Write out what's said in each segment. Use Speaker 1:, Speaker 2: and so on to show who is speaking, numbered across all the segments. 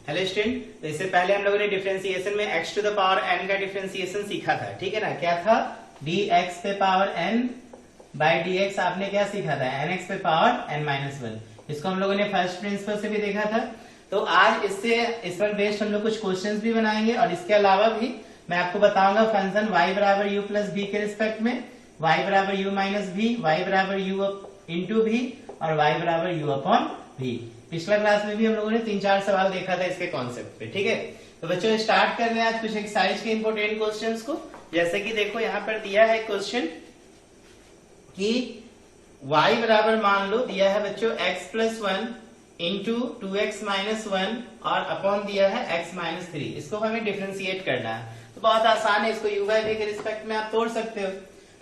Speaker 1: Hello student, तो इससे पहले हम लोगों ने डिफरेंशिएशन में x to the power n का डिफरेंशिएशन सीखा था, ठीक है ना। क्या था? dx पे पावर n बाई dx आपने क्या सीखा था? nx पे पावर n माइनस 1। इसको हम लोगों ने फर्स्ट प्रिंसिपल से भी देखा था। तो आज इस पर बेस्ड हम लोग कुछ क्वेश्चंस भी बनाएंगे और इसके अलावा भी मैं आपको बताऊंगा फंक्शन y बराबर u प्लस b के रिस्पेक्ट में, y बराबर u माइनस v, y बराबर u इंटू v और y बराबर u अपॉन v। पिछला क्लास में भी हम लोगों ने 3-4 सवाल देखा था इसके कॉन्सेप्ट पे, ठीक है। तो बच्चों स्टार्ट कर रहे हैं आज कुछ एक्सरसाइज के इंपोर्टेंट क्वेश्चंस को। जैसे कि देखो यहाँ पर दिया है क्वेश्चन कि y बराबर मान लो दिया है बच्चों x plus 1 into 2x minus 1 और अपॉन दिया है x माइनस 3। इसको हमें डिफ्रेंशिएट करना है, तो बहुत आसान है। इसको u बाई v के रिस्पेक्ट में आप तोड़ सकते हो।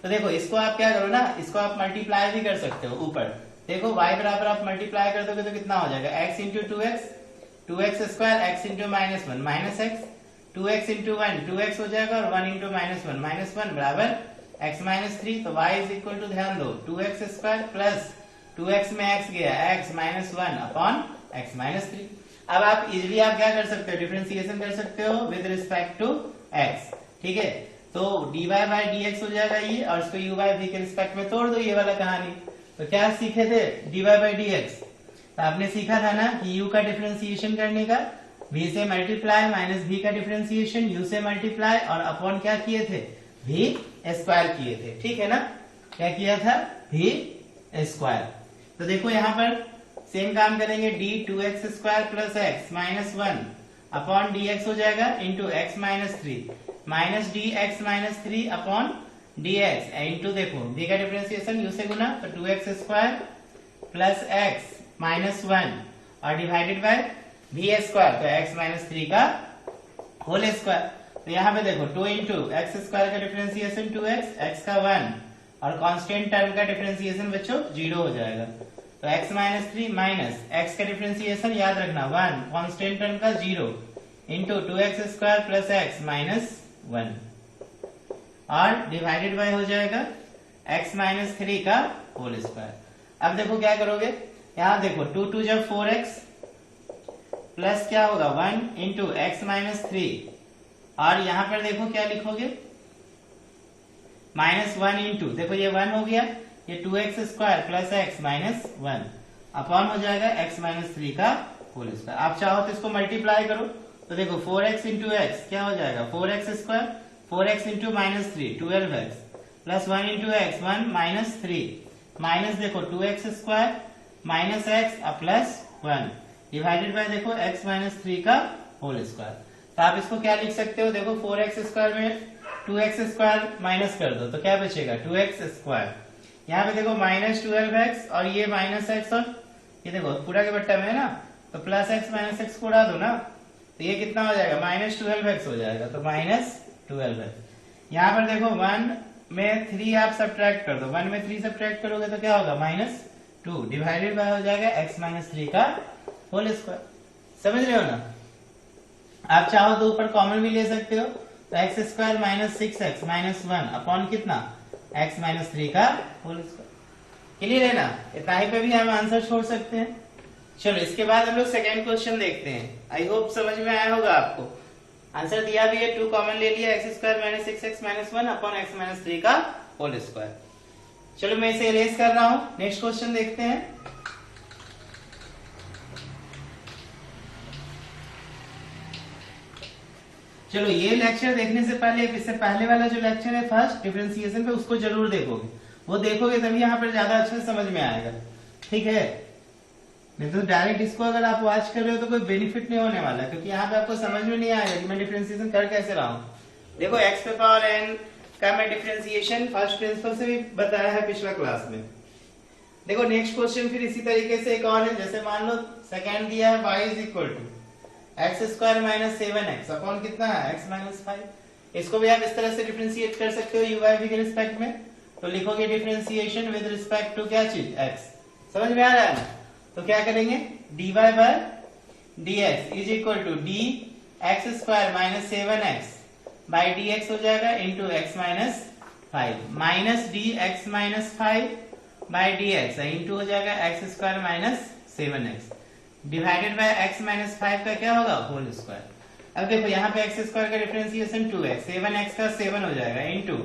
Speaker 1: तो देखो इसको आप क्या करो ना, इसको आप मल्टीप्लाई भी कर सकते हो। ऊपर देखो y बराबर आप मल्टीप्लाई कर दोगे तो कितना हो जाएगा? x into 2x square, x into minus 1 minus x, 2x into 1 2x हो जाएगा और 1 इंटू माइनस 1 बराबर x माइनस 3। तो y इज इक्वल टू, ध्यान दो, 2x स्क्वायर प्लस 2x में x गया x minus 1 upon x minus 3। अब आप इजिली आप क्या कर सकते हो? डिफरेंशिएशन कर सकते हो विद रिस्पेक्ट टू x, ठीक है। तो dy बाई dx हो जाएगा ये, और इसको u बाई v के रिस्पेक्ट में तोड़ दो, ये वाला कहानी। तो क्या सीखे थे? dy by dx। तो आपने सीखा था ना कि u का डिफरेंशिएशन करने का, v से मल्टीप्लाई माइनस v का डिफरेंशिएशन u से मल्टीप्लाई और अपॉन क्या किए थे? v स्क्वायर किए थे, ठीक है ना। क्या किया था? v square. तो देखो यहाँ पर सेम काम करेंगे, d 2x square plus x minus 1 upon dx हो जाएगा into x minus 3 minus dx minus 3 upon dx into देखो v का डिफरेंशिएशन u से गुना, तो 2x square plus x minus 1 और डिवाइडेड बाय v स्क्वायर, तो x माइनस 3 का whole square. तो यहाँ पे देखो 2 इंटू एक्स स्क्वायर का डिफरेंशिएशन 2x, x का 1 और कांस्टेंट टर्म का डिफरेंशिएशन बच्चों 0 हो जाएगा। तो x माइनस 3 माइनस x का डिफरेंशिएशन याद रखना 1, कांस्टेंट टर्म का 0 into 2x square plus x minus 1 और डिवाइडेड बाय हो जाएगा x माइनस 3 का होल स्क्वायर। अब देखो क्या करोगे, यहाँ देखो 2 2 जब 4x प्लस क्या होगा 1 इंटू एक्स माइनस 3 और यहाँ पर देखो क्या लिखोगे माइनस 1 इंटू, देखो ये 1 हो गया, ये 2x square plus x minus 1 upon हो जाएगा x माइनस 3 का होल स्क्वायर। आप चाहो तो इसको मल्टीप्लाई करो, तो देखो 4x इंटू एक्स क्या हो जाएगा? 4x square, 4x into minus 3 12x plus 1 into x 1 minus 3 minus देखो 2x square minus x plus 1 divided bye देखो x माइनस 3 का होल स्क्वायर। तो आप इसको क्या लिख सकते हो? देखो 4x स्क्वायर में 2x स्क्वायर माइनस कर दो तो क्या बचेगा? 2x square. यहाँ पे देखो माइनस 12x और ये माइनस x और ये देखो पूरा के बट्टा में है ना, तो प्लस x माइनस x को उड़ा दो ना, तो ये कितना हो जाएगा? माइनस 12x हो जाएगा, तो माइनस 12x। यहाँ पर देखो 1 में 3 आप सब्ट्रैक्ट कर दो, 1 में 3 सब्ट्रैक्ट करोगे तो क्या होगा? माइनस 2 डिवाइडेड बाय हो जाएगा x माइनस 3 का होल स्क्वायर। समझ रहे हो ना। आप चाहो तो ऊपर कॉमन भी ले सकते हो, तो x square minus 6x minus 1 upon कितना? x माइनस 3 का होल स्क्वायर। क्लियर है ना। इतना ही पे भी हम आंसर छोड़ सकते हैं। चलो इसके बाद हम लोग सेकेंड क्वेश्चन देखते हैं। आई होप समझ में आया होगा आपको। आंसर दिया भी है, 2 कॉमन ले लिया, x square minus 6x minus 1 upon x minus 3 का होल स्क्वायर। चलो मैं इसे इरेज कर रहा हूं, नेक्स्ट क्वेश्चन देखते हैं। चलो ये लेक्चर देखने से पहले इससे पहले वाला जो लेक्चर है फर्स्ट डिफरेंशिएशन पे, उसको जरूर देखोगे। वो देखोगे तभी यहाँ पर ज्यादा अच्छे से समझ में आएगा, ठीक है। नहीं तो डायरेक्ट इसको अगर आप वॉच कर रहे हो तो कोई बेनिफिट नहीं होने वाला, क्योंकि यहाँ पे आपको समझ में नहीं आएगा कि मैं डिफरेंशिएशन कर कैसे रहा हूँ। देखो x पे पावर n का मैं डिफरेंशिएशन फर्स्ट प्रिंसिपल से भी बताया है पिछला क्लास में। देखो नेक्स्ट क्वेश्चन फिर इसी तरीके से एक और है। जैसे मान लो सेकेंड दिया है y is equal to x square minus 7x upon कितना है? x minus 5। इसको भी आप इस तरह से डिफरेंशिएट कर सकते हो u बाई v के रिस्पेक्ट में। तो लिखोगे डिफरेंशिएशन विद रिस्पेक्ट टू क्या चीज? x। समझ में आ रहा है ना। तो क्या करेंगे? dy by dx is equal to d x square minus 7x by dx हो जाएगा into x minus 5 minus d x minus 5 by dx into हो जाएगा x square minus 7x। Divided by x minus 5 का क्या होगा whole square. अब देखो यहाँ पे x स्क्वायर का डिफरेंशिएशन 2x, 7x का 7 हो जाएगा into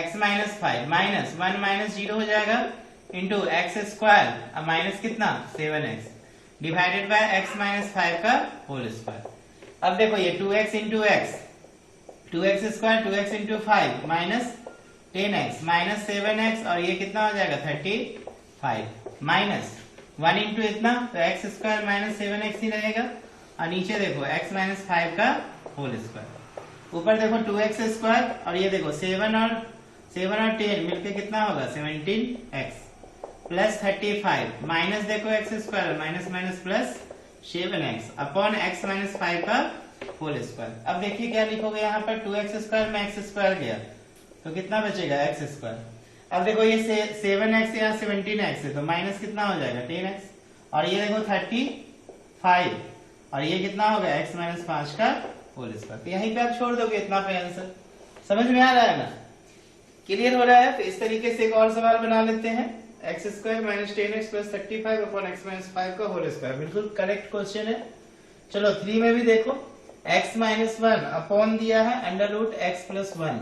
Speaker 1: x minus 5 minus 1 minus 0 हो जाएगा इंटू एक्स स्क्वायर, अब माइनस कितना 7x divided by x minus 5 का होल स्क्वायर। अब देखो ये 2x into x, 2x square 2x into 5 minus 10x minus 7x और ये कितना हो जाएगा 35 माइनस 1 इंटू इतना तो x स्क्वायर माइनस 7x ही रहेगा और नीचे देखो x माइनस 5 का होल स्क्वायर। ऊपर देखो 2x स्क्वायर और ये देखो 7 और 10 मिलके कितना होगा 17x प्लस 35 माइनस देखो x square minus minus plus 7x upon x minus 5 का होल स्क्वायर। अब देखिए क्या लिखोगे यहाँ पर 2x स्क्वायर में x स्क्वायर गया तो कितना बचेगा x स्क्वायर। अब देखो ये 7x या 17x है तो माइनस कितना हो जाएगा 10x और ये देखो 35 और ये कितना होगा x माइनस 5 का होल स्क्वायर। तो यहीं पे आप छोड़ दोगे इतना पे आंसर। समझ में आ रहा है ना, क्लियर हो रहा है। तो इस तरीके से एक और सवाल बना लेते हैं, x square minus 10x plus 35 upon x minus 5 का होल स्क्वायर। बिल्कुल करेक्ट क्वेश्चन है। चलो 3 में भी देखो x माइनस 1 अपॉन दिया है अंडर रूट एक्स प्लस 1।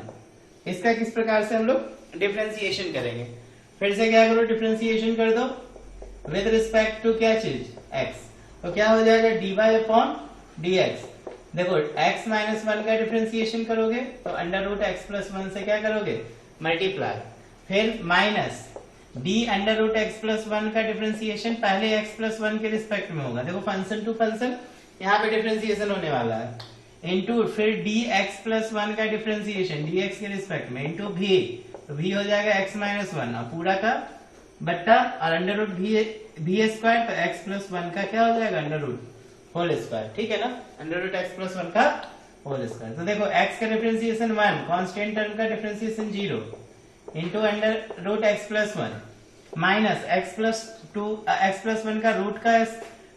Speaker 1: इसका किस प्रकार से हम लोग डिफरेंशिएशन करेंगे। फिर से क्या करो डिफरेंशिएशन कर दो विद रिस्पेक्ट टू क्या चीज x, तो क्या हो जाएगा dy अपॉन dx। देखो x माइनस 1 का डिफरेंशिएशन करोगे तो अंडर रूट एक्स प्लस 1 से क्या करोगे मल्टीप्लाई, फिर minus d under root x plus 1 का डिफरेंशिएशन पहले x प्लस 1 के रिस्पेक्ट में होगा। देखो फंक्शन टू फंक्शन यहाँ पे डिफरेंशिएशन होने वाला है इंटू फिर dx प्लस 1 का डिफरेंशिएशन dx के रिस्पेक्ट में इंटू v, तो v हो जाएगा x माइनस 1 और पूरा का बट्टा और अंडर रूट v स्क्वायर, तो x प्लस 1 का क्या हो जाएगा अंडर रूट होल स्क्वायर। ठीक है ना, अंडर रूट एक्स प्लस 1 का होल स्क्वायर। तो देखो x का डिफरेंशिएशन 1, कांस्टेंट टर्म का differentiation 0 into under root x plus 1 minus x plus 1 का रूट का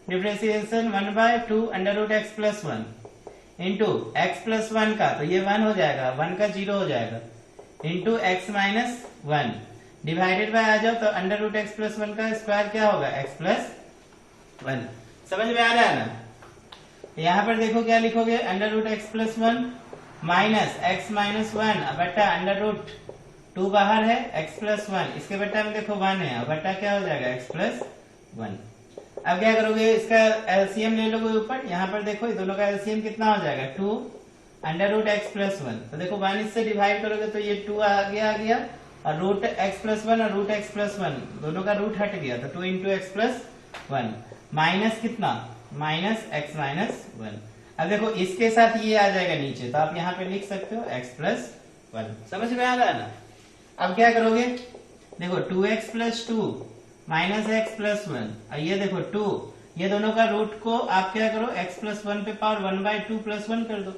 Speaker 1: differentiation 1/2 under root x plus 1 into x plus 1 का, तो ये 1 हो जाएगा, 1 का 0 हो जाएगा into x minus 1 divided by आ जाओ तो अंडर रूट एक्स प्लस 1 का स्क्वायर क्या होगा एक्स प्लस 1। समझ में आ रहा है ना। यहाँ पर देखो क्या लिखोगे under root x plus 1 minus x minus 1 बट्टा अंडर रूट 2 बाहर है x प्लस 1, इसके बट्टा में देखो 1 है और बट्टा क्या हो जाएगा x प्लस 1। अब क्या करोगे इसका एलसीएम ले लोगे ऊपर, यहाँ पर देखो दोनों का एलसीएम कितना हो जाएगा 2 अंडर रूट एक्स प्लस 1, तो देखो 1 इससे डिवाइड करोगे तो ये 2 आ गया और रूट एक्स प्लस 1 और रूट एक्स प्लस 1 दोनों का रूट हट गया तो 2 इंटू एक्स प्लस 1 माइनस कितना माइनस एक्स माइनस 1। अब देखो इसके साथ ये आ जाएगा नीचे तो आप यहाँ पे लिख सकते हो x प्लस 1। समझ में आ रहा है ना। अब क्या करोगे देखो 2x plus 2 minus x plus 1 और ये देखो 2, ये दोनों का रूट को आप क्या करो x प्लस 1 पे पावर 1/2 प्लस 1 कर दो।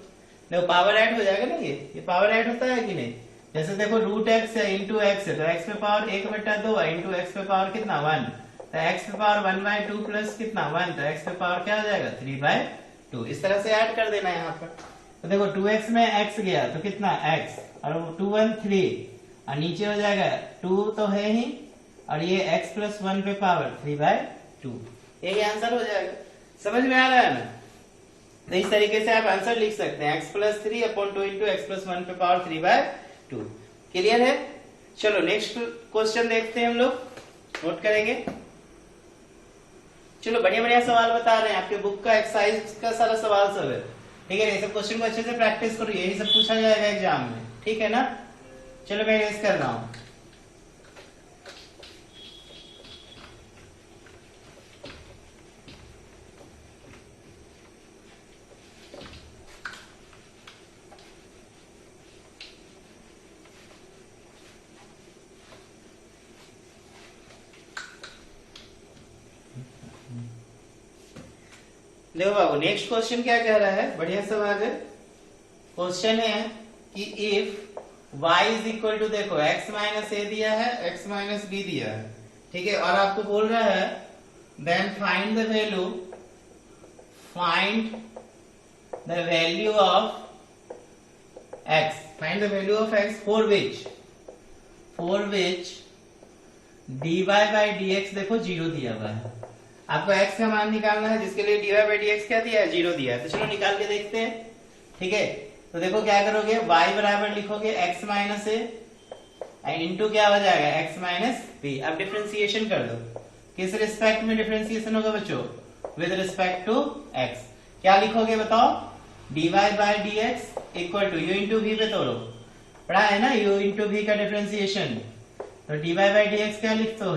Speaker 1: देखो पावर ऐड हो जाएगा ना, ये पावर ऐड होता है कि नहीं। जैसे देखो रूट एक्स है इंटू एक्स है तो x पे पावर 1/2 है इंटू एक्स पे पावर कितना 1, तो x पे पावर 1/2 प्लस कितना 1, तो x पे पावर क्या हो जाएगा 3/2। इस तरह से ऐड कर देना यहाँ पर। तो देखो 2x में x गया तो कितना x और 2 1 3 और नीचे हो जाएगा 2 तो है ही और ये x प्लस 1 पे पावर 3/2, यही आंसर हो जाएगा। समझ में आ रहा है ना। तो इस तरीके से आप आंसर लिख सकते हैं x plus 3 upon 2 into x plus 1 पे पावर 3/2। क्लियर है। चलो नेक्स्ट क्वेश्चन देखते हैं, हम लोग नोट करेंगे। चलो बढ़िया बढ़िया सवाल बता रहे हैं, आपके बुक का एक्सरसाइज का सारा सवाल सब है। ठीक है, ये सब क्वेश्चन को अच्छे से प्रैक्टिस करो, यही सब पूछा जाएगा एग्जाम में। ठीक है ना। चलो मैं रेस कर रहा हूं। देखो बाबू नेक्स्ट क्वेश्चन क्या कह रहा है, बढ़िया सवाल है। क्वेश्चन है कि if y is equal to, देखो x माइनस ए दिया है, x माइनस बी दिया है। ठीक है, और आपको बोल रहा है then find the value of x, find the value of x for which dy by dx देखो 0 दिया हुआ है। आपको x का मान निकालना है, जिसके लिए dy बाई dx क्या दिया है, 0 दिया है। तो चलो निकाल के देखते हैं। ठीक है, तो देखो क्या करोगे, y बराबर लिखोगे x माइनस ए इंटू क्या हो जाएगा, x माइनस बी। अब डिफ्रेंसिएशन कर दो। किस रिस्पेक्ट में डिफ्रेंसिएशन होगा बच्चों, विद रिस्पेक्ट टू x। क्या लिखोगे बताओ, dy by dx equal to u into v पे तोड़ो, पढ़ा है ना u इंटू v का डिफ्रेंसिएशन। तो dy बाई dx क्या लिखते हो,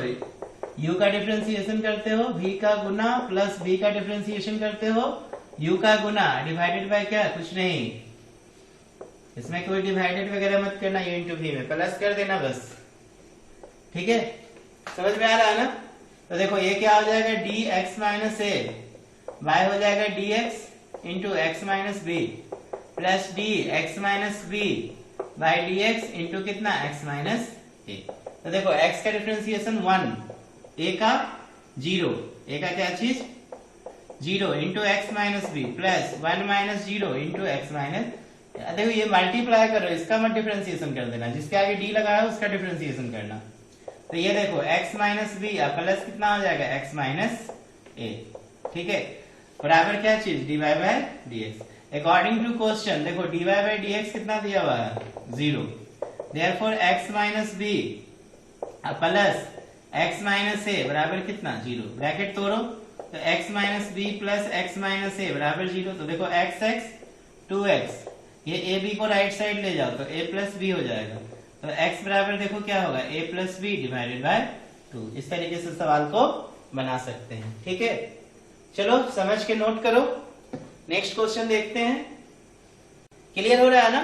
Speaker 1: u का डिफ्रेंसिएशन करते हो, v का गुना प्लस v का डिफ्रेंसिएशन करते हो, u का गुना डिवाइडेड बाय क्या, कुछ नहीं, इसमें कोई डिवाइडेड वगैरह मत करना, u इंटू v में प्लस कर देना बस। ठीक है, समझ में आ रहा है ना। तो देखो ये क्या हो जाएगा, dx माइनस ए, y हो जाएगा dx into x minus B plus dx minus b by dx into कितना, x माइनस ए। तो देखो x का डिफरेंशिएशन 1, a का 0, a का क्या चीज 0 into x minus B plus 1 minus 0 into x minus. देखो ये मल्टीप्लाई करो, इसका मत डिफरेंशिएशन कर देना, जिसके आगे d लगा है उसका डिफरेंशिएशन करना। तो ये देखो x माइनस बी प्लस कितना हो जाएगा, x माइनस ए। ठीक है, बराबर क्या चीज, dy by dx। According to question देखो dy बाई dx कितना दिया हुआ है, 0। Therefore x minus B plus x minus A बराबर कितना, 0। ब्रैकेट तोड़ो, तो x minus B plus x minus A बराबर 0। तो देखो x 2x, ये a b को राइट साइड ले जाओ तो a प्लस बी हो जाएगा। तो x बराबर देखो क्या होगा, a plus b divided by 2। इस तरीके से सवाल को बना सकते हैं। ठीक है, चलो समझ के नोट करो। नेक्स्ट क्वेश्चन देखते हैं। क्लियर हो रहा है ना।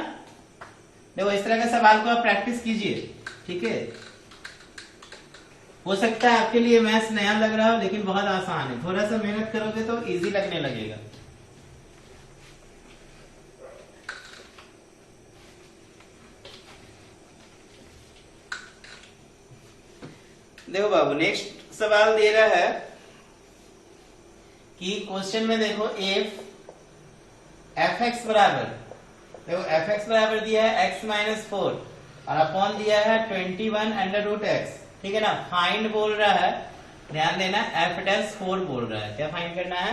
Speaker 1: देखो इस तरह का सवाल को आप प्रैक्टिस कीजिए। ठीक है, हो सकता है आपके लिए मैथ्स नया लग रहा हो, लेकिन बहुत आसान है। थोड़ा सा मेहनत करोगे तो इजी लगने लगेगा। देखो बाबू, नेक्स्ट सवाल दे रहा है कि क्वेश्चन में देखो एफ एक्स बराबर, देखो एफ एक्स बराबर दिया है एक्स माइनस 4 और अपॉन दिया है 21 अंडर रूट एक्स। ठीक है ना। फाइंड बोल रहा है, ध्यान देना, एफ डैश 4 बोल रहा है। क्या फाइंड करना है,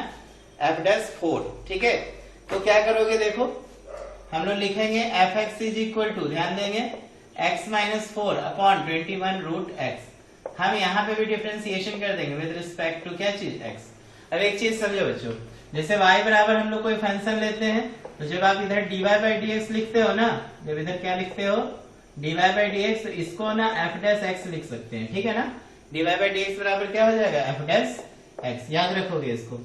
Speaker 1: एफ डैश 4। ठीक है, तो क्या करोगे, देखो हम लोग लिखेंगे f x is equal to, ध्यान देंगे, x minus 4 upon 21 root x. हम यहाँ पे भी डिफरेंशिएशन कर देंगे विद रिस्पेक्ट टू क्या चीज, x। अब एक चीज समझो बच्चों, जैसे y बराबर हम लोग कोई फंक्शन लेते हैं, तो जब आप इधर dy बाई dx लिखते हो ना, जब इधर क्या लिखते हो, dy बाई dx, तो इसको ना f डैश x लिख सकते हैं। ठीक है ना। dy बाई dx बराबर क्या हो जाएगा, f डैश x, याद रखोगे इसको।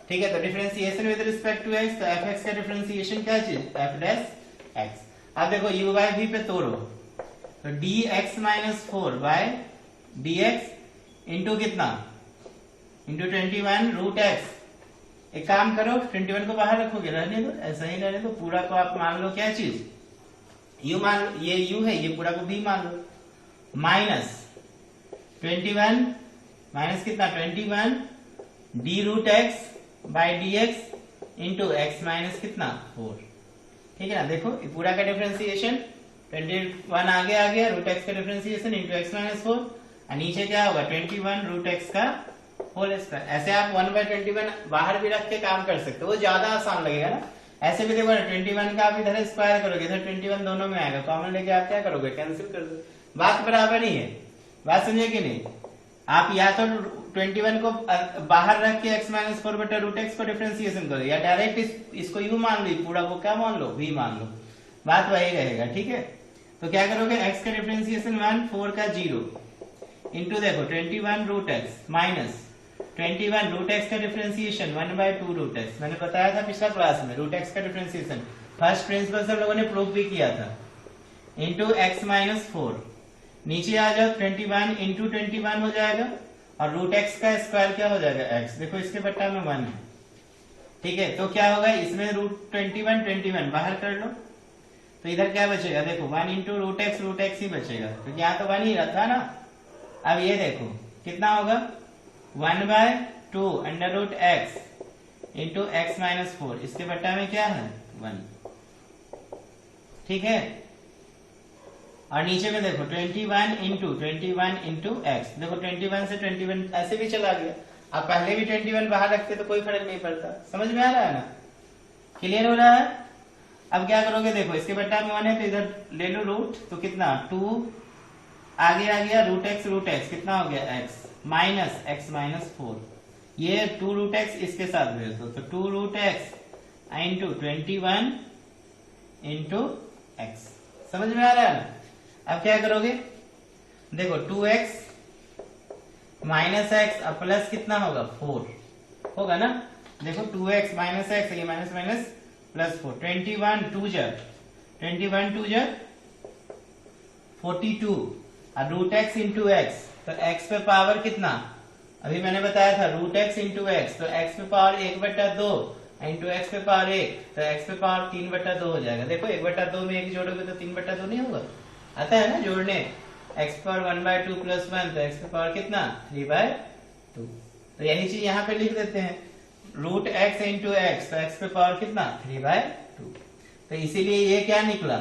Speaker 1: ठीक है, तो differentiation with respect to x, तो fx का डिफरेंशिएशन क्या चीज, f डैश x। अब देखो u बाई v पे तोड़ो, तो dx minus 4 by dx into कितना, इंटू 21 रूट एक्स। एक काम करो, 21 को बाहर रखोगे, रहने दो, ऐसा ही रहने दो। पूरा को आप मान लो क्या चीज, u मान लो, ये u है, ये पूरा को b मान लो, माइनस 21 माइनस कितना 21 d root x by d x into x minus कितना 4। ठीक है ना। देखो ये पूरा का डिफरेंशिएशन 21 आगे आ गया, रूट एक्स का डिफरेंशिएशन इंटू एक्स माइनस 4, और नीचे क्या होगा 21 रूट एक्स का होल स्क्वायर। ऐसे आप 1/21 बाहर भी रख के काम कर सकते हो, वो ज्यादा आसान लगेगा ना। ऐसे भी देखो 21 का आप इधर स्क्वायर करोगे, इधर 21 दोनों में आएगा, कॉमन लेके आप क्या करोगे, कैंसिल कर दो। बात बराबर ही है, बात समझे कि नहीं। आप या तो 21 को बाहर रख के x माइनस 4 बटा रूट एक्स को डिफरेंशिएशन करो, या डायरेक्ट इसको u मान लो, पूरा को क्या मान लो, v मान लो, बात वही रहेगा। ठीक है, तो क्या करोगे, x का डिफरेंशिएशन 1, 4 का 0 इंटू देखो 21 root x minus 21 root x का डिफरेंशिएशन 1/2 रूट एक्स। मैंने बताया था पिछला क्लास में, रूट एक्स का डिफरेंशिएशन फर्स्ट प्रिंसिपल से हम लोगों ने प्रूव भी किया था, इंटू एक्स माइनस 4। नीचे आ जाओ 21 इंटू 21 हो जाएगा, और रूट एक्स का स्क्वायर क्या हो जाएगा, x। देखो इसके बट्टा में 1 है। ठीक है, तो क्या होगा, इसमें रूट 21 बाहर कर लो, तो इधर क्या बचेगा, देखो 1 इंटू रूट एक्स ही बचेगा, क्योंकि यहाँ तो 1 ही रहा था ना। अब ये देखो कितना होगा, 1/2 under root x into x minus 4, इसके बट्टा में क्या है 1। ठीक है, और नीचे में देखो 21 इंटू एक्स। देखो 21 से 21 ऐसे भी चला गया, आप पहले भी 21 बाहर रखते तो कोई फर्क नहीं पड़ता। समझ में आ रहा है ना, क्लियर हो रहा है। अब क्या करोगे, देखो इसके बट्टा में 1 है तो इधर ले लो रूट, तो कितना 2 आगे आ गया, रूट एक्स कितना हो गया x माइनस x माइनस 4, ये 2 रूट एक्स इसके साथ भेज दो, तो 2 रूट एक्स इंटू 21 इंटू एक्स। समझ में आ रहा है ना। अब क्या करोगे, देखो 2x माइनस एक्स अब प्लस कितना होगा 4 होगा ना, देखो 2x माइनस एक्स, ये माइनस माइनस प्लस 4, 21 2 जा 42 और रूट एक्स इंटू एक्स, तो x पे पावर कितना, अभी मैंने बताया था रूट एक्स इंटू एक्स, तो x पे पावर 1/2 इंटू एक्स पे पावर 1, तो x पे पावर 3/2 हो जाएगा। देखो 1/2 में 1 जोड़ोगे तो 3/2 नहीं होगा, आता है ना जोड़ने, x पावर 1/2 प्लस 1, तो x पे पावर कितना 3/2, तो यही चीज यहाँ पे लिख देते हैं, रूट एक्स इंटू एक्स, तो x पे पावर कितना 3/2, तो इसीलिए ये क्या निकला,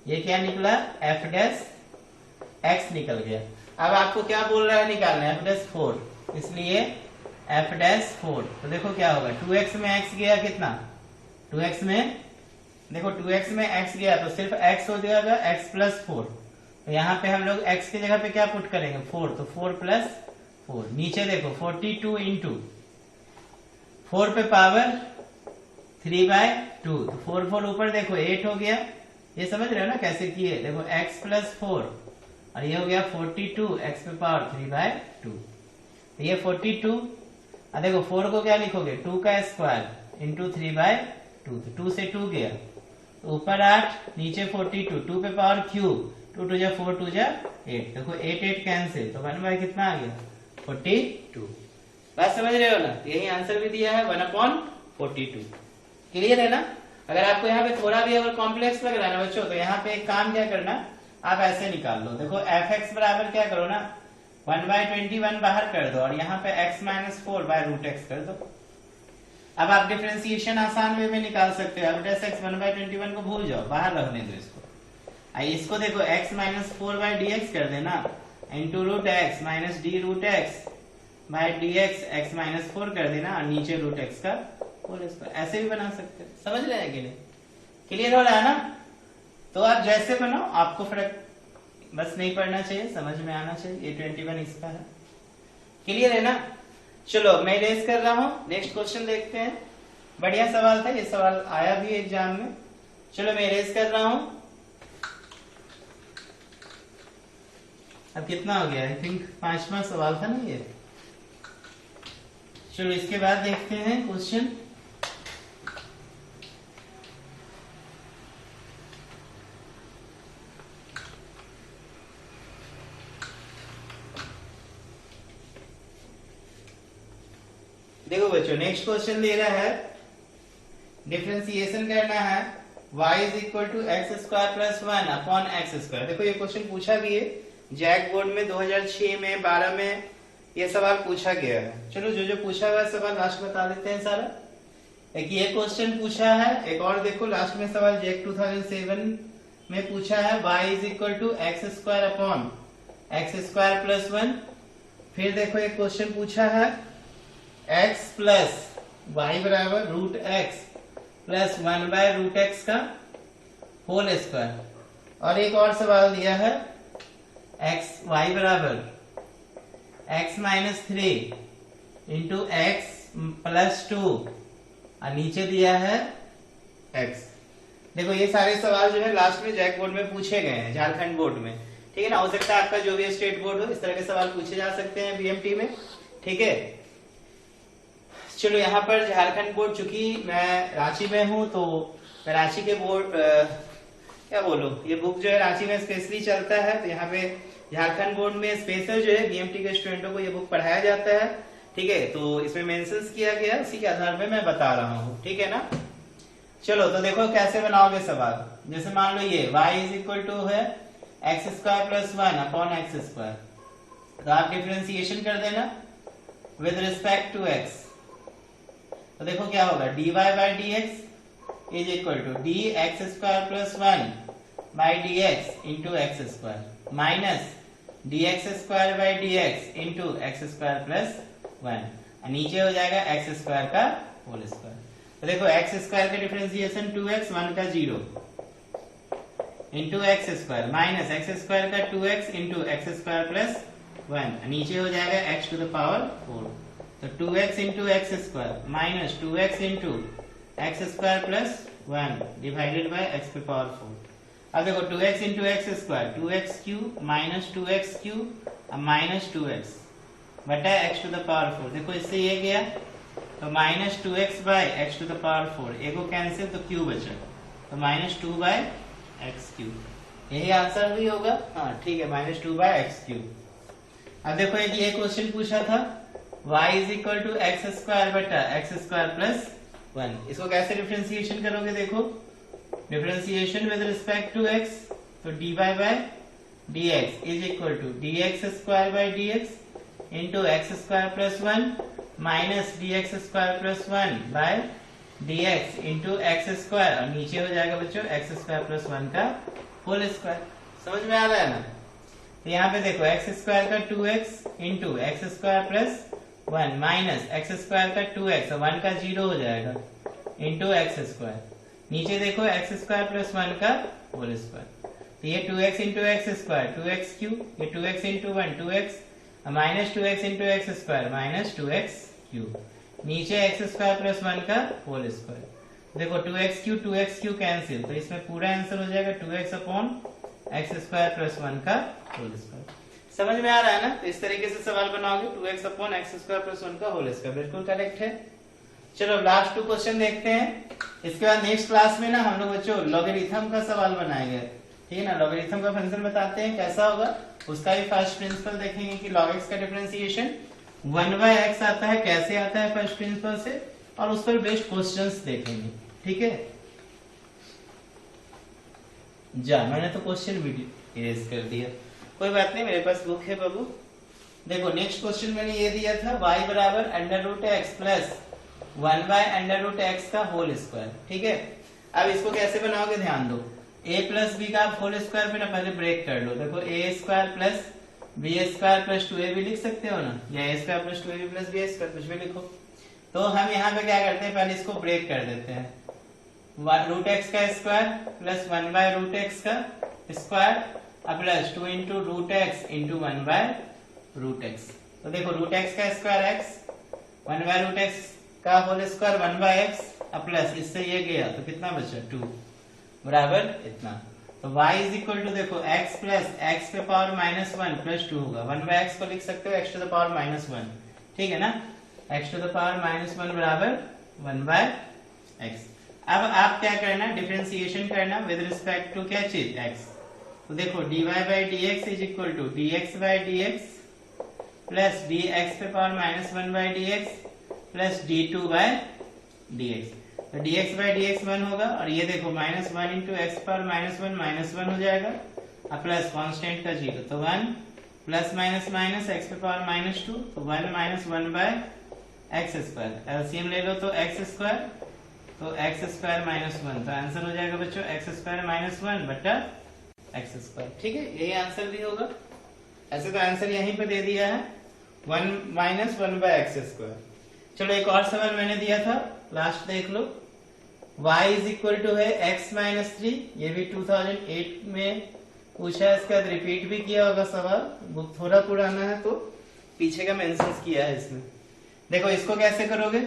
Speaker 1: ये क्या निकला f डैश x निकल गया। अब आपको क्या बोल रहा है निकालना है, f डैश 4, इसलिए f डैश 4, तो देखो क्या होगा, 2x में x गया कितना, 2x में देखो 2x में x गया तो सिर्फ x हो जाएगा x प्लस 4, तो यहाँ पे हम लोग x की जगह पे क्या पुट करेंगे 4, तो 4 प्लस 4, नीचे देखो 42 इंटू 4 पे पावर 3/2, तो 4 4 ऊपर देखो 8 हो गया, ये समझ रहे हो ना कैसे किए, देखो x प्लस 4 और ये हो गया 42 x पे पावर 3/2, तो ये 42, और देखो 4 को क्या लिखोगे 2 का स्क्वायर इंटू 3/2, तो 2 से 2 गया, तो ऊपर 8 नीचे 42, 2 पे पावर क्यूब, 2 2 जा 4 2 जा 8, देखो 8 8 कैंसिल, तो 1 कितना आ गया 42। बात समझ रहे हो ना, यही आंसर भी दिया है 1/42। क्लियर है ना। अगर आपको यहाँ पे थोड़ा भी अगर कॉम्प्लेक्स लग रहा है ना बच्चों, तो यहाँ पे एक काम क्या करना, आप ऐसे निकाल लो, देखो f(x) बराबर क्या करो ना 1/21 बाहर कर दो और यहाँ पे x माइनस 4/√x कर दो। अब आप डिफरेंशिएशन आसान वे में निकाल सकते हो, अब x 1/21 को भूल जाओ, बाहर रहने दो इसको देखो x माइनस 4/dx कर देना into root x minus d√x/dx x minus 4 कर देना और नीचे रूट एक्स का होल स्क्वायर, ऐसे भी बना सकते हो। समझ रहे हैं कि नहीं, क्लियर हो रहा है ना। तो आप जैसे बनाओ, आपको फर्क बस नहीं पड़ना चाहिए, समझ में आना चाहिए, ये 21 इसका है, क्लियर है ना। चलो मैं रेस कर रहा हूं, नेक्स्ट क्वेश्चन देखते हैं, बढ़िया सवाल था, ये सवाल आया भी एग्जाम में। चलो मैं रेस कर रहा हूं, अब कितना हो गया, आई थिंक 5वां सवाल था ना ये। चलो इसके बाद देखते हैं क्वेश्चन, देखो बच्चों नेक्स्ट क्वेश्चन दे रहा है, डिफरेंशिएशन करना है y is equal to x square plus 1 upon x square. देखो ये क्वेश्चन पूछा भी है जैक बोर्ड में 2006 में 12 में ये सवाल पूछा गया है। चलो जो जो पूछा हुआ सवाल लास्ट बता देते हैं सारा। एक ये क्वेश्चन पूछा है, एक और देखो लास्ट में सवाल जैक 2007 में पूछा है y is equal to x square upon x square plus 1। फिर देखो एक क्वेश्चन पूछा है x प्लस वाई बराबर रूट एक्स प्लस 1/√x का होल स्क्वायर, और एक और सवाल दिया है x y बराबर x minus 3 into x plus 2 और नीचे दिया है x। देखो ये सारे सवाल जो है लास्ट में जैक बोर्ड में पूछे गए हैं, झारखंड बोर्ड में, ठीक है ना। हो सकता है आपका जो भी स्टेट बोर्ड हो इस तरह के सवाल पूछे जा सकते हैं बीएमटी में, ठीक है। चलो यहाँ पर झारखंड बोर्ड, चूंकि मैं रांची में हूँ तो मैं रांची के बोर्ड क्या बोलूं, ये बुक जो है रांची में स्पेशली चलता है, तो यहाँ पे झारखंड बोर्ड में स्पेशल जो है बीएमटी के स्टूडेंटों को ये बुक पढ़ाया जाता है, ठीक है। तो इसमें मेंशंस किया गया, उसी के आधार पे मैं बता रहा हूँ, ठीक है ना। चलो तो देखो कैसे बनाओगे सवाल। जैसे मान लो ये y इज इक्वल टू है x square plus 1 upon x square, तो आप डिफरेंशिएशन कर देना विद रिस्पेक्ट टू x। तो देखो क्या होगा, dy by d x is equal to d x square plus 1 by d x into x square minus d x square by d x into x square plus 1, नीचे हो जाएगा x square का whole square. तो देखो x square का differentiation 2x 1 का 0 into x square minus x square का 2x into x square plus 1, नीचे हो जाएगा x टू द पावर 4। तो 2x into x square minus 2x into x square plus 1 divided by x पे power 4। अब देखो 2x into x square 2x cube minus 2x cube minus 2x बटा x to the power 4। देखो इससे ये गया तो minus 2x by x to the power 4, एगो कैंसिल तो क्यू बचा, तो माइनस 2 बाय एक्स क्यूब, यही आंसर भी होगा। हाँ ठीक है, माइनस 2 बाय एक्स क्यूब। अब देखो ये क्वेश्चन पूछा था y is equal to x square बटा एक्स स्क्वायर प्लस 1, इसको कैसे डिफरेंशिएशन करोगे? देखो differentiation with respect to x, तो dy by dx is equal to dx square by dx into x square plus 1 minus dx square plus 1 by dx into x square, और नीचे हो जाएगा बच्चों एक्स स्क्वायर प्लस 1 का whole square. समझ में आ रहा है ना? तो यहाँ पे देखो एक्स स्क्वायर का 2x into x square plus 1 minus x square का 2x, 1 का 0 हो जाएगा इंटू एक्स स्क्वायर, नीचे देखो एक्स स्क्वायर प्लस 1 का होल स्क्वायर। तो ये 2x into x square 2x cube, ये 2x into 1 2x minus 2x into x square minus 2x cube, नीचे एक्स स्क्वायर प्लस 1 का होल स्क्वायर। देखो 2x क्यूब कैंसिल, तो इसमें पूरा आंसर हो जाएगा 2x upon x square plus 1 का होल स्क्वायर। समझ में आ रहा है ना? तो इस तरीके से सवाल बनाओगे 2x upon x square plus 1 का होल स्क्वायर, बिल्कुल करेक्ट है। चलो लास्ट 2 क्वेश्चन देखते हैं। इसके बाद नेक्स्ट क्लास में ना हम लोग बच्चों लॉगरिथम का सवाल बनाएंगे, ठीक है ना? लॉगरिथम का फंक्शन बताते हैं कैसा होगा, उसका भी फर्स्ट प्रिंसिपल देखेंगे कि log x का डिफरेंशिएशन 1/x आता है, कैसे आता है फर्स्ट प्रिंसिपल से, और उस पर बेस्ड क्वेश्चंस देखेंगे, ठीक है? जा मैंने तो क्वेश्चन वीडियो इरेज कर दिया, कोई बात नहीं, मेरे पास बुक है बाबू। देखो नेक्स्ट क्वेश्चन मैंने ये दिया था y बराबर √x प्लस 1/√x का होल स्क्वायर, ठीक है? अब इसको कैसे बनाओगे ध्यान दो, a प्लस बी का आप होल स्क्वायर पे ना पहले ब्रेक कर लो। देखो a square plus b square plus 2a भी लिख सकते हो ना, या a स्क्वायर प्लस 2ab प्लस बी स्क्वायर, कुछ भी लिखो। तो हम यहाँ पे क्या करते हैं, पहले इसको ब्रेक कर देते हैं, √x का स्क्वायर प्लस 1/√x का square plus 2 into √x into 1/√x। तो देखो √x का स्क्वायर x, 1/√x का होल स्क्वायर 1/x प्लस इससे ये गया तो कितना बचा 2 बराबर इतना। तो y इज इक्वल टू देखो x प्लस x पे पावर -1 प्लस 2 होगा, 1/x को लिख सकते हो x टू द पावर -1, ठीक है ना? x टू द पावर -1 बराबर 1/x। अब आप क्या करना, डिफरेंशिएशन करना विद रिस्पेक्ट टू क्या चीज x। तो देखो dy by dx is equal to dx by dx plus dx पे power -1/dx plus d2 by dx। तो dx बाई dx 1 होगा, और ये देखो -1 इंटू एक्स पर -1 हो जाएगा, अब प्लस कांस्टेंट का 0, तो 1 प्लस माइनस माइनस एक्स पे पावर -2, तो 1 - 1/x स्क्वायर। एलसीएम ले लो तो x स्क्वायर, तो x स्क्वायर -1, तो आंसर हो जाएगा बच्चों x स्क्वायर -1 बटा x स्क्वायर, ठीक है? यही आंसर भी होगा। ऐसे तो आंसर यहीं पे दे दिया है 1 - 1/x स्क्वायर। चलो एक और सवाल मैंने दिया था, लास्ट देख लो। y इज इक्वल टू है x - 3, ये भी 2008 में पूछा है, इसके बाद रिपीट भी किया होगा सवाल, बुक थोड़ा पुराना है तो पीछे का मेंशन किया है इसमें। देखो इसको कैसे करोगे,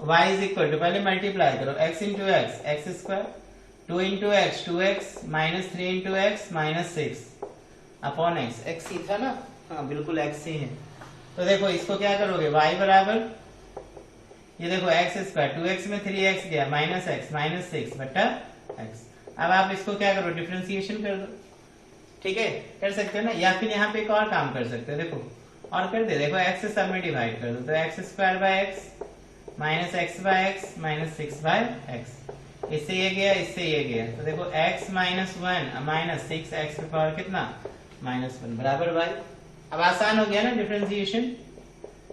Speaker 1: y इज इक्वल टू पहले मल्टीप्लाई करो x into x square, 2 into x 2x minus 3 into x -6 upon x ही था ना? हाँ बिल्कुल x ही है। तो देखो इसको क्या करोगे, y बराबर ये देखो x स्क्वायर 2x में 3x गया -x -6 बटा x। अब आप इसको क्या करो, डिफरेंशिएशन कर दो, ठीक है? कर सकते हो ना, या फिर यहाँ पे एक और काम कर सकते हो, देखो और कर दे, देखो x से सब में डिवाइड कर दो, तो x square by x minus x by x minus 6 by x, इससे ये गया इससे ये गया, तो देखो x -1 माइनस 6x पे पावर कितना -1 बराबर y। अब आसान हो गया ना differentiation,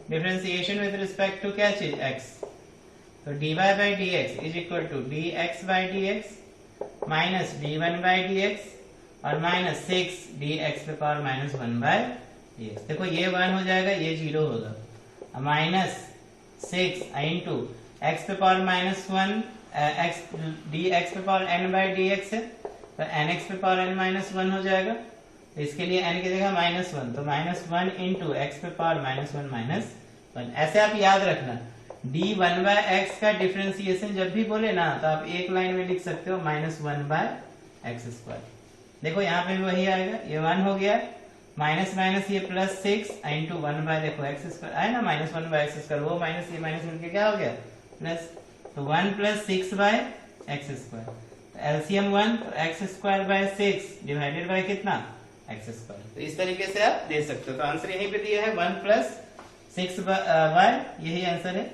Speaker 1: differentiation with respect to क्या चीज x। तो dy by dx is equal to dx by dx minus d1 by dx और माइनस 6 dx पे पावर -1 बाई dx। देखो ये 1 हो जाएगा, ये 0 होगा, माइनस 6 इंटू एक्स पे पावर -1 एक्स डी एक्स पे power n by d x है, तो एन एक्स पे पावर n -1 हो जाएगा। तो इसके लिए n की जगह -1, तो -1 इंटू एक्स पे पावर -1 ऐसे आप याद रखना। d1 बाय एक्स का डिफरेंशिएशन जब भी बोले ना तो आप एक लाइन में लिख सकते हो -1 बाय एक्स स्क्वायर। देखो यहाँ पे भी वही आएगा, ये 1 हो गया, माइनस माइनस ये +6 इंटू 1 बाय देखो एक्स स्क्वायर आया ना, -1 बाय एक्स स्क्वायर, वो माइनस ये माइनस मिलके क्या हो गया प्लस, तो 1 + 6 बाय एक्स स्क्वायर, तो एलसीएम 1, तो x square by 6 divided by कितना एक्स स्क्वायर। तो इस तरीके से आप दे सकते हो। तो आंसर यहीं पे दिया है 1 + 6 बाय, यही आंसर है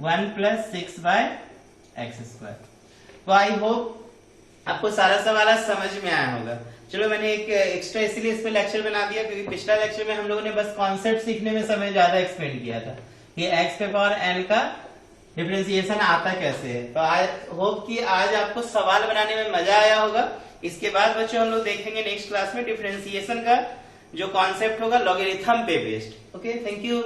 Speaker 1: 1 + 6 बाय एक्स स्क्वायर। तो आई होप आपको सारा सवाल समझ में आया होगा। चलो मैंने एक एक्स्ट्रा इसीलिए इस पे लेक्चर बना दिया क्योंकि पिछला लेक्चर में हम लोगों ने बस कॉन्सेप्ट सीखने में समय ज्यादा एक्सपेंड किया था कि x पे पावर n का डिफरेंशिएशन आता कैसे है। तो आई होप कि आज आपको सवाल बनाने में मजा आया होगा। इसके बाद बच्चों हम लोग देखेंगे नेक्स्ट क्लास में डिफरेंशिएशन का जो कॉन्सेप्ट होगा लॉगरिथम पे बेस्ड। Okay, thank you.